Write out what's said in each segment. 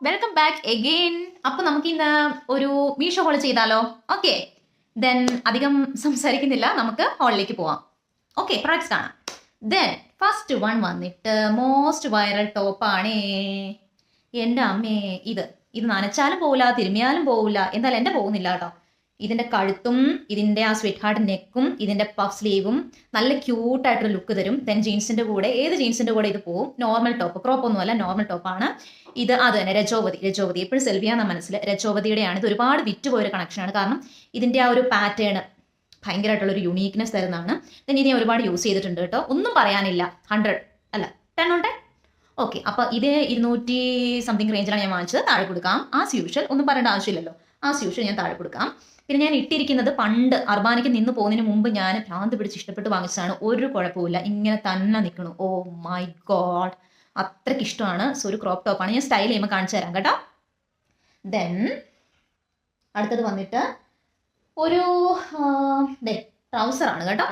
Welcome back again. അപ്പൊ നമുക്ക് ഇന്ന് ഒരു മീഷോ ഹോൾ ചെയ്താലോ? ഓക്കെ, ദെൻ അധികം സംസാരിക്കുന്നില്ല, നമുക്ക് ഹോളിലേക്ക് പോവാം. ഓക്കെ, പ്രൊഡക്ട്സ് കാണാം. ദെൻ ഫസ്റ്റ് വൺ വന്നിട്ട് മോസ്റ്റ് വൈറൽ ടോപ്പാണേ. എൻ്റെ അമ്മേ, ഇത് നനച്ചാലും പോവില്ല, തിരുമ്മിയാലും പോവില്ല. എന്തായാലും എൻ്റെ പോകുന്നില്ല കേട്ടോ. ഇതിന്റെ കഴുത്തും ഇതിന്റെ ആ സ്വീറ്റ് ഹാർട്ട് നെക്കും ഇതിന്റെ പഫ് സ്ലീവും നല്ല ക്യൂട്ടായിട്ടൊരു ലുക്ക് തരും. ദെൻ ജീൻസിന്റെ കൂടെ, ഏത് ജീൻസിന്റെ കൂടെ ഇത് പോവും. നോർമൽ ടോപ്പ്, ക്രോപ്പ് ഒന്നുമല്ല, നോർമൽ ടോപ്പാണ് ഇത്. അത് തന്നെ രജോവതി എപ്പോഴും സെൽവിയാന്ന മനസ്സിൽ രജോവതിയുടെയാണ്. ഇത് ഒരുപാട് വിറ്റുപോയൊരു കണക്ഷനാണ്. കാരണം ഇതിന്റെ ആ ഒരു പാറ്റേൺ ഭയങ്കരമായിട്ടുള്ള ഒരു യുണീക്നെസ് തരുന്നതാണ്. ദെൻ ഇത് ഞാൻ ഒരുപാട് യൂസ് ചെയ്തിട്ടുണ്ട് കേട്ടോ. ഒന്നും പറയാനില്ല. 100 അല്ല 10 ഉണ്ട്. ഓക്കെ, അപ്പൊ ഇത് 200 സംതിങ് റേഞ്ചിലാണ് ഞാൻ വാങ്ങിച്ചത്. താഴെ കൊടുക്കാം. ആസ് യൂഷ്വൽ, ഒന്നും പറയേണ്ട ആവശ്യമില്ലല്ലോ. ആസ് യൂഷ്വൽ ഞാൻ താഴെ കൊടുക്കാം. പിന്നെ ഞാൻ ഇട്ടിരിക്കുന്നത് പണ്ട് അർബാനയ്ക്ക് നിന്ന് പോകുന്നതിന് മുമ്പ് ഞാൻ ഭ്രാന്ത് പിടിച്ച് ഇഷ്ടപ്പെട്ട് വാങ്ങിച്ചതാണ്. ഒരു കുഴപ്പമില്ല, ഇങ്ങനെ തന്നെ നിൽക്കണു. ഓ മൈ ഗോഡ്, അത്രയ്ക്ക് ഇഷ്ടമാണ്. സോ ഒരു ക്രോപ്പ് ടോപ്പാണ്. ഞാൻ സ്റ്റൈൽ ചെയ്യുമ്പോൾ കാണിച്ചു തരാം കേട്ടോ. ദെൻ അടുത്തത് വന്നിട്ട് ഒരു ട്രൗസറാണ് കേട്ടോ.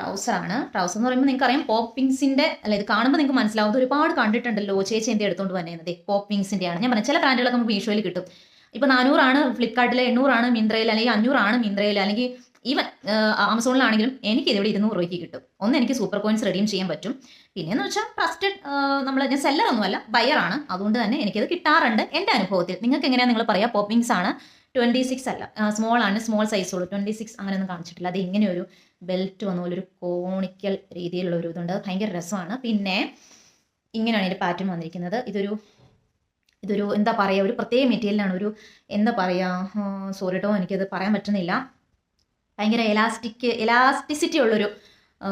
ട്രൗസർ എന്ന് പറയുമ്പോൾ നിങ്ങൾക്ക് അറിയാം, പോപ്പിങ്സിന്റെ അല്ല, ഇത് കാണുമ്പോൾ നിങ്ങൾക്ക് മനസ്സിലാവും. ഒരുപാട് കണ്ടിട്ടുണ്ടല്ലോ. ചേച്ചി എന്ത് എടുത്തോണ്ട് വന്നേന്നത് പോപ്പിങ്സിന്റെ ആണ്. ഞാൻ പറഞ്ഞ ചില ബ്രാൻഡുകളൊക്കെ നമുക്ക് മീഷോയിൽ കിട്ടും. ഇപ്പൊ 400 ഫ്ലിപ്കാർട്ടിൽ, 800 മിന്ത്രയിൽ, അല്ലെങ്കിൽ 500 മിന്ത്രയിൽ, അല്ലെങ്കിൽ ഈവൻ ആമസോണിലാണെങ്കിലും എനിക്ക് ഇതിവിടെ 200 രൂപയ്ക്ക് കിട്ടും. ഒന്ന്, എനിക്ക് സൂപ്പർ കോയിൻസ് റെഡീം ചെയ്യാൻ പറ്റും. പിന്നെയെന്ന് വെച്ചാൽ ട്രസ്റ്റഡ്, ഞാൻ സെല്ലറൊന്നുമല്ല, ബയറാണ്. അതുകൊണ്ട് തന്നെ എനിക്കത് കിട്ടാറുണ്ട് എൻ്റെ അനുഭവത്തിൽ. നിങ്ങൾക്ക് എങ്ങനെയാണ് നിങ്ങൾ പറയാം? പോപ്പിങ്സ് ആണ്. 26 അല്ല, സ്മോൾ ആണ്, സ്മോൾ സൈസുള്ളൂ. 26 അങ്ങനെയൊന്നും കാണിച്ചിട്ടില്ല. അത് ഇങ്ങനെ ഒരു ബെൽറ്റ് വന്ന പോലെ ഒരു കോണിക്കൽ രീതിയിലുള്ള ഒരു ഇതുണ്ട്. ഭയങ്കര രസമാണ്. പിന്നെ ഇങ്ങനെയാണ് ഇതിൻ്റെ പാറ്റേൺ വന്നിരിക്കുന്നത്. ഇതൊരു എന്താ പറയുക, ഒരു പ്രത്യേക മെറ്റീരിയലാണ്. എന്താ പറയുക, സോറി കേട്ടോ, എനിക്കത് പറയാൻ പറ്റുന്നില്ല. ഭയങ്കര എലാസ്റ്റിസിറ്റി ഉള്ളൊരു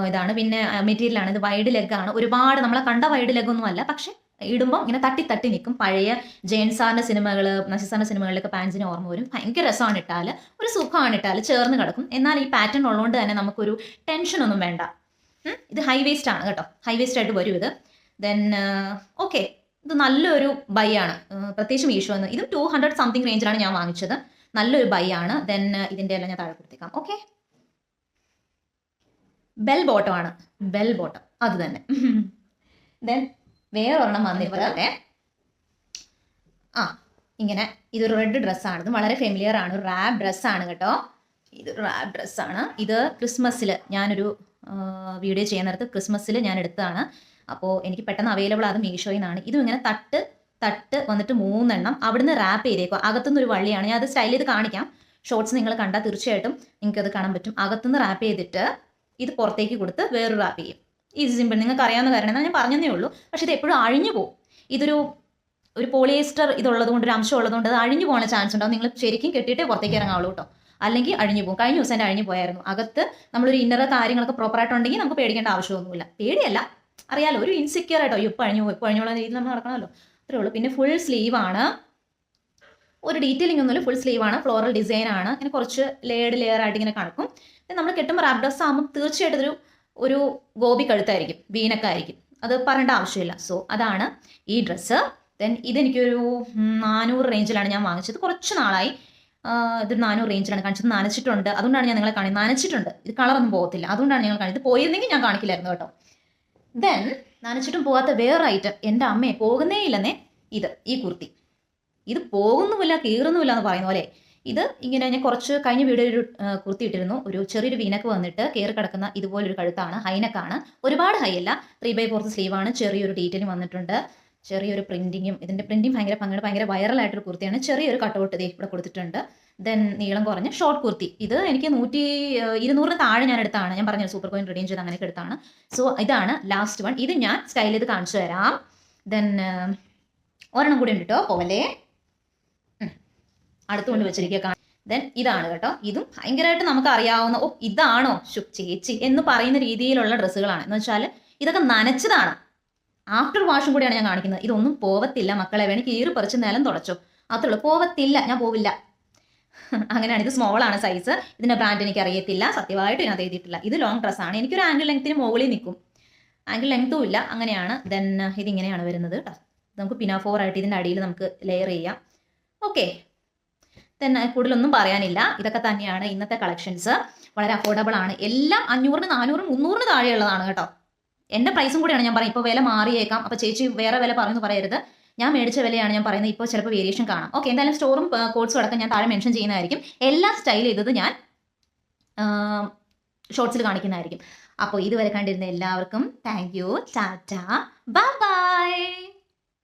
ഇതാണ്. പിന്നെ മെറ്റീരിയലാണ്. ഇത് വൈഡ് ലെഗാണ്. ഒരുപാട് നമ്മളെ കണ്ട വൈഡ് ലെഗൊന്നും അല്ല, പക്ഷെ ഇടുമ്പോൾ ഇങ്ങനെ തട്ടി നിൽക്കും. പഴയ ജെയിൻസാറിൻ്റെ സിനിമകൾ, നസീസാറിൻ്റെ സിനിമകളിലൊക്കെ പാൻസിന് ഓർമ്മ വരും. ഭയങ്കര രസമാണ് ഇട്ടാൽ, ഒരു സുഖമാണ് ഇട്ടാൽ, ചേർന്ന് കിടക്കും. എന്നാൽ ഈ പാറ്റേൺ ഉള്ളതുകൊണ്ട് തന്നെ നമുക്കൊരു ടെൻഷനൊന്നും വേണ്ട. ഇത് ഹൈ വേസ്റ്റ് ആണ് കേട്ടോ, ഹൈ വേസ്റ്റ് ആയിട്ട് വരും ഇത്. ദെൻ ഓക്കെ, ഇത് നല്ലൊരു ബൈ ആണ്. പ്രത്യേകിച്ച് മീഷോ എന്ന്. ഇതും 200 സംതിങ് റേഞ്ചിലാണ് ഞാൻ വാങ്ങിച്ചത്. നല്ലൊരു ബൈ ആണ്. ദെൻ ഇതിൻ്റെ എല്ലാം ഞാൻ താഴെ കൊടുത്തേക്കാം. ഓക്കെ, ബെൽ ബോട്ടം ആണ്. ബെൽ ബോട്ടം അത് തന്നെ. ദെൻ വേറെ ഒരെണ്ണം വന്നിട്ട് ഇങ്ങനെ, ഇതൊരു റെഡ് ഡ്രസ്സാണ്. ഇത് വളരെ ഫെമിലിയർ ആണ്. റാബ് ഡ്രസ്സാണ് കേട്ടോ. ഇതൊരു റാബ് ഡ്രസ്സാണ്. ഇത് ക്രിസ്മസിൽ ഞാനൊരു വീഡിയോ ചെയ്യുന്നിടത്ത് ക്രിസ്മസിൽ ഞാൻ എടുത്തതാണ്. അപ്പോൾ എനിക്ക് പെട്ടെന്ന് അവൈലബിൾ ആകും മീഷോയിൽ നിന്നാണ്. ഇതും ഇങ്ങനെ തട്ട് വന്നിട്ട് 3 എണ്ണം അവിടുന്ന് റാപ്പ് ചെയ്തേക്കുക. അകത്തുനിന്ന് ഒരു വള്ളിയാണ്. ഞാൻ അത് സ്റ്റൈൽ ചെയ്ത് കാണിക്കാം. ഷോർട്സ് നിങ്ങൾ കണ്ടാൽ തീർച്ചയായിട്ടും നിങ്ങൾക്ക് അത് കാണാൻ പറ്റും. അകത്തുനിന്ന് റാപ്പ് ചെയ്തിട്ട് ഇത് പുറത്തേക്ക് കൊടുത്ത് വേറൊരു റാപ്പ് ചെയ്യും. ഈസി സിമ്പിൾ, നിങ്ങൾക്ക് അറിയാവുന്ന കാര്യം ഞാൻ പറഞ്ഞതേ ഉള്ളൂ. പക്ഷെ ഇത് എപ്പോഴും അഴിഞ്ഞു പോകും. ഇതൊരു പോളിയേസ്റ്റർ ഇതുള്ളത് കൊണ്ട്, ഒരു അംശം ഉള്ളതുകൊണ്ട് അത് അഴിഞ്ഞു പോകാൻ ചാൻസ് ഉണ്ടാവും. നിങ്ങൾ ശരിക്കും കെട്ടിയിട്ടേ പുറത്തേക്ക് ഇറങ്ങാവുള്ളൂ കേട്ടോ, അല്ലെങ്കിൽ അഴിഞ്ഞു പോകും. കഴിഞ്ഞ ദിവസം എൻ്റെ അഴിഞ്ഞു പോയായിരുന്നു. അകത്ത് നമ്മളൊരു ഇന്നർ കാര്യങ്ങളൊക്കെ പ്രോപ്പറായിട്ടുണ്ടെങ്കിൽ നമുക്ക് പേടിക്കേണ്ട ആവശ്യമൊന്നുമില്ല. പേടിയല്ല, അറിയാലോ, ഒരു ഇൻസെക്യൂർ ആയിട്ടോ, ഇപ്പോൾ അഴിഞ്ഞുള്ള രീതിയിൽ നമ്മൾ നടക്കണമല്ലോ, അത്രേ ഉള്ളൂ. പിന്നെ ഫുൾ സ്ലീവ് ആണ്. ഒരു ഡീറ്റെയിലിംഗ് ഒന്നുമില്ല, ഫുൾ സ്ലീവ് ആണ്. ഫ്ലോറൽ ഡിസൈൻ ആണ്. ഇങ്ങനെ കുറച്ച് ലെയർ ആയിട്ട് ഇങ്ങനെ കണക്കും. നമ്മൾ കെട്ടുമ്പോൾ റാപ്പ് ഡ്രസ് ആകുമ്പോൾ തീർച്ചയായിട്ടും ഒരു ഗോപി കഴുത്തായിരിക്കും, വീനക്കായിരിക്കും. അത് പറയേണ്ട ആവശ്യമില്ല. സോ അതാണ് ഈ ഡ്രസ്സ്. ദെൻ ഇതെനിക്കൊരു 400 റേഞ്ചിലാണ് ഞാൻ വാങ്ങിച്ചത്. കുറച്ച് നാളായി. ഇത് 400 റേഞ്ചിലാണ് കാണിച്ചത്. നനച്ചിട്ടുണ്ട്, അതുകൊണ്ടാണ് ഞാൻ നിങ്ങളെ കാണിക്കുന്നത്. നനച്ചിട്ടുണ്ട്, ഇത് കളറൊന്നും പോകത്തില്ല, അതുകൊണ്ടാണ് ഞങ്ങൾ കാണിച്ചത്. പോയിരുന്നെങ്കിൽ ഞാൻ കാണിക്കില്ലായിരുന്നു കേട്ടോ. ദെൻ നനച്ചിട്ടും പോകാത്ത വേറെ ഐറ്റം, എൻ്റെ അമ്മയെ പോകുന്നേ ഇല്ലെന്നേ, ഈ കുർത്തി. ഇത് പോകുന്നുമില്ല, കീറുന്നുമില്ല എന്ന് പറയുന്ന പോലെ. ഇത് ഇങ്ങനെ ഞാൻ കുറച്ച് കഴിഞ്ഞ വീഡിയോ ഒരു കുർത്തി ഇട്ടിരുന്നു. ഒരു ചെറിയൊരു വീനക്ക് വന്നിട്ട് കയറി കിടക്കുന്ന ഇതുപോലൊരു കഴുത്താണ്. ഹൈനക്കാണ്, ഒരുപാട് ഹൈ അല്ല. 3/4 സ്ലീവാണ്. ചെറിയൊരു ഡീറ്റെയിലും വന്നിട്ടുണ്ട്, ചെറിയൊരു പ്രിന്റിങ്ങും. ഇതിന്റെ പ്രിന്റിങ് ഭയങ്കര വൈറലായിട്ടൊരു കുർത്തിയാണ്. ചെറിയൊരു കട്ടൗട്ട് ഇവിടെ കൊടുത്തിട്ടുണ്ട്. ദെൻ നീളം കുറഞ്ഞ ഷോർട്ട് കുർത്തി. ഇത് എനിക്ക് 200 താഴെ ഞാൻ എടുത്താണ്. ഞാൻ പറഞ്ഞ സൂപ്പർ കോയിൻ റെഡീം ചെയ്ത് അങ്ങനെയൊക്കെ എടുത്താണ്. സോ ഇതാണ് ലാസ്റ്റ് വൺ. ഇത് ഞാൻ സ്റ്റൈൽ ചെയ്ത് കാണിച്ചു തരാം. ദെൻ ഒരെണ്ണം കൂടി ഉണ്ട് കേട്ടോ, പോവല്ലേ, അടുത്തുകൊണ്ട് വെച്ചിരിക്കുക. ദെൻ ഇതാണ് കേട്ടോ. ഇതും ഭയങ്കരമായിട്ട് നമുക്ക് അറിയാവുന്ന, ഇതാണോ ചേച്ചി എന്ന് പറയുന്ന രീതിയിലുള്ള ഡ്രസ്സുകളാണ്. എന്ന് വെച്ചാൽ ഇതൊക്കെ നനച്ചതാണ്. ആഫ്റ്റർ വാഷും കൂടിയാണ് ഞാൻ കാണിക്കുന്നത്. ഇതൊന്നും പോവത്തില്ല മക്കളെ, വേണമെങ്കിൽ കീറി പറിച്ച് നിലം തുടച്ചോ, അത്രേ ഉള്ളൂ. പോവത്തില്ല, ഞാൻ പോവില്ല. അങ്ങനെയാണ്. ഇത് സ്മോൾ ആണ് സൈസ്. ഇതിന്റെ ബ്രാൻഡ് എനിക്ക് അറിയത്തില്ല, സത്യമായിട്ട് ഇതിനകത്ത് എഴുതിയിട്ടില്ല. ഇത് ലോങ് ഡ്രസ്സാണ്. എനിക്കൊരു ആംഗിൾ ലെങ്ത്തിന് മുകളിൽ നിൽക്കും, ആംഗിൾ ലെങ്ത്തും ഇല്ല, അങ്ങനെയാണ്. ദെൻ ഇതിങ്ങനെയാണ് വരുന്നത് കേട്ടോ. നമുക്ക് പിനാഫോറായിട്ട് ഇതിൻ്റെ അടിയിൽ നമുക്ക് ലെയർ ചെയ്യാം. ഓക്കെ, ദെൻ കൂടുതലൊന്നും പറയാനില്ല. ഇതൊക്കെ തന്നെയാണ് ഇന്നത്തെ കളക്ഷൻസ്. വളരെ അഫോർഡബിൾ ആണ്. എല്ലാം 500, 400, 300 താഴെയുള്ളതാണ് കേട്ടോ. എൻ്റെ പ്രൈസും കൂടിയാണ് ഞാൻ പറയും. ഇപ്പോൾ വില മാറിയേക്കാം, അപ്പോൾ ചേച്ചി വേറെ വില പറയുന്നു പറയരുത്. ഞാൻ മേടിച്ച വിലയാണ് ഞാൻ പറയുന്നത്. ഇപ്പോൾ ചിലപ്പോൾ വേരിയേഷൻ കാണാം. ഓക്കെ, എന്തായാലും സ്റ്റോറും കോഡ്സും അടക്കം ഞാൻ താഴെ മെൻഷൻ ചെയ്യുന്നതായിരിക്കും. എല്ലാം സ്റ്റൈൽ ചെയ്തത് ഞാൻ ഷോർട്സിൽ കാണിക്കുന്നതായിരിക്കും. അപ്പോൾ ഇതുവരെ കണ്ടിരുന്ന എല്ലാവർക്കും thank you, Tata, bye bye.